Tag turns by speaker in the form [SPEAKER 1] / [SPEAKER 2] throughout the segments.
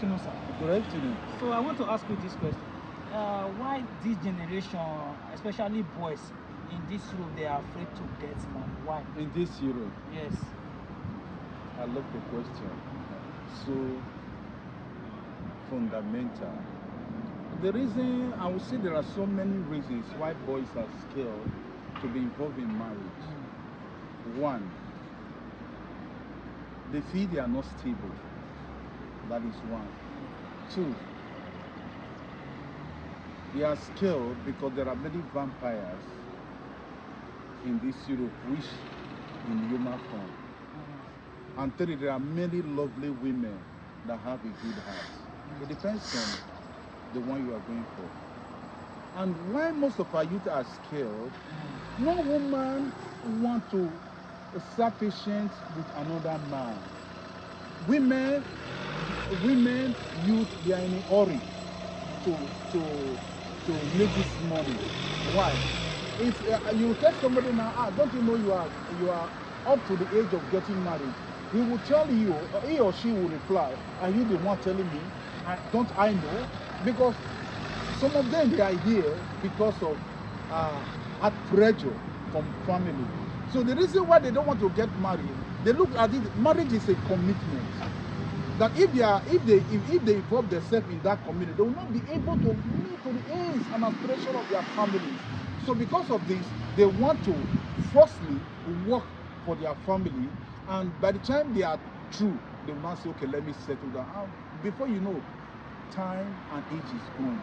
[SPEAKER 1] afternoon, sir.
[SPEAKER 2] Good afternoon.
[SPEAKER 1] So I want to ask you this question. Why this generation, especially boys in this Europe, they are afraid to get married? Why?
[SPEAKER 2] In this Europe?
[SPEAKER 1] Yes.
[SPEAKER 2] I love the question. So fundamental. The reason, I would say there are so many reasons why boys are scared to be involved in marriage. One, they feel they are not stable. That is one. Two, they are scared because there are many vampires in this Europe, which in human form. And three, there are many lovely women that have a good heart. It depends on the one you are going for. And why most of our youth are scared, no woman want to start patient with another man. Women, youth, they are in a hurry to make this money. Why? If you tell somebody now, don't you know you are up to the age of getting married, he will tell you, he or she will reply, are you the one telling me? Don't I know? Because some of them, they are here because of at pressure from family. So the reason why they don't want to get married, they look at it, marriage is a commitment. That if they involve themselves in that community, they will not be able to meet to the aims and aspiration of their families. So because of this, they want to firstly work for their family, and by the time they are through, they will not say, okay, let me settle down. Before you know, time and age is gone.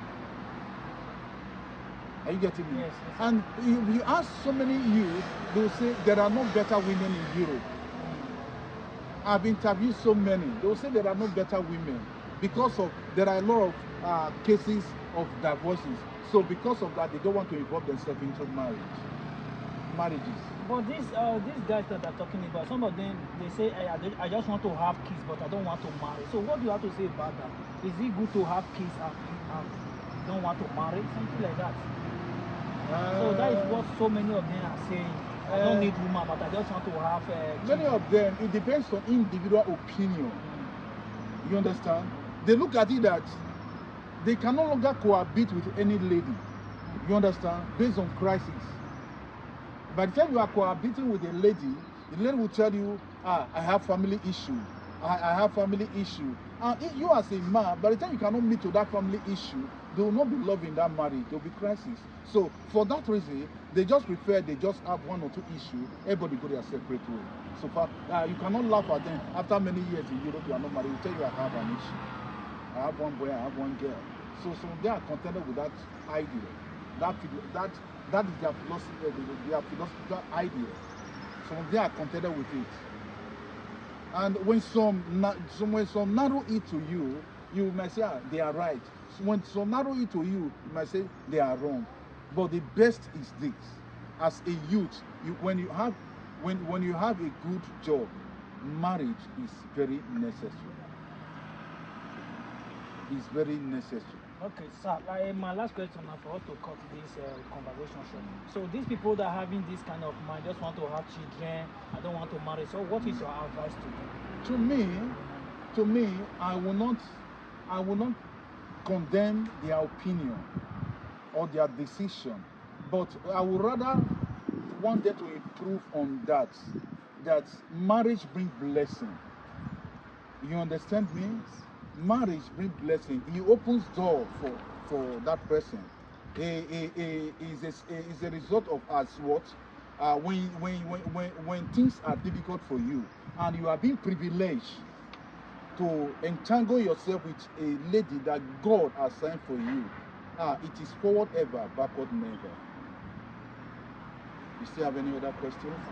[SPEAKER 2] Are you getting me?
[SPEAKER 1] Yes, yes.
[SPEAKER 2] And if you ask so many youth, they will say there are no better women in Europe. I've interviewed so many. They will say there are no better women because of there are a lot of cases of divorces. So because of that, they don't want to involve themselves into marriages.
[SPEAKER 1] But these guys that are talking about, some of them, they say, I just want to have kids, but I don't want to marry. So what do you have to say about that? Is it good to have kids and don't want to marry? Something like that. So that is what so many of them are saying. I don't need woman, but I just want to have kids.
[SPEAKER 2] Many of them, it depends on individual opinion. You understand? They look at it that they can no longer cohabit with any lady. You understand? Based on crisis. By the time you are cohabiting with a lady, the lady will tell you, I have family issue. I have family issue. And if you as a man, by the time you cannot meet to that family issue, they will not be loving that marriage. There will be crisis. So for that reason, they just prefer they just have one or two issues. Everybody go their separate way. So far, you cannot laugh at them. After many years in Europe, you are not married. They tell you I have an issue. I have one boy, I have one girl. So they are contented with that idea. That is their philosophy, their philosophical idea. So they are contented with it. And when some narrow it to you, you might say they are right. So when some narrow it to you, you might say they are wrong. But the best is this: as a youth, when you have a good job, marriage is very necessary. It's very necessary.
[SPEAKER 1] Okay, sir. My last question now for us to cut this conversation short. So these people that are having this kind of mind, just want to have children, I don't want to marry. So what is your advice to them?
[SPEAKER 2] To me, I will not condemn their opinion or their decision, but I would rather want them to improve on that marriage brings blessing. You understand me? Marriage brings blessing. It opens door for that person. Is a result of as what when things are difficult for you and you are being privileged to entangle yourself with a lady that God has sent for you. It is forward ever, backward never. You still have any other questions?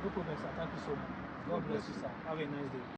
[SPEAKER 1] No problem, sir. Thank you so much. God bless you, sir. Have a nice day.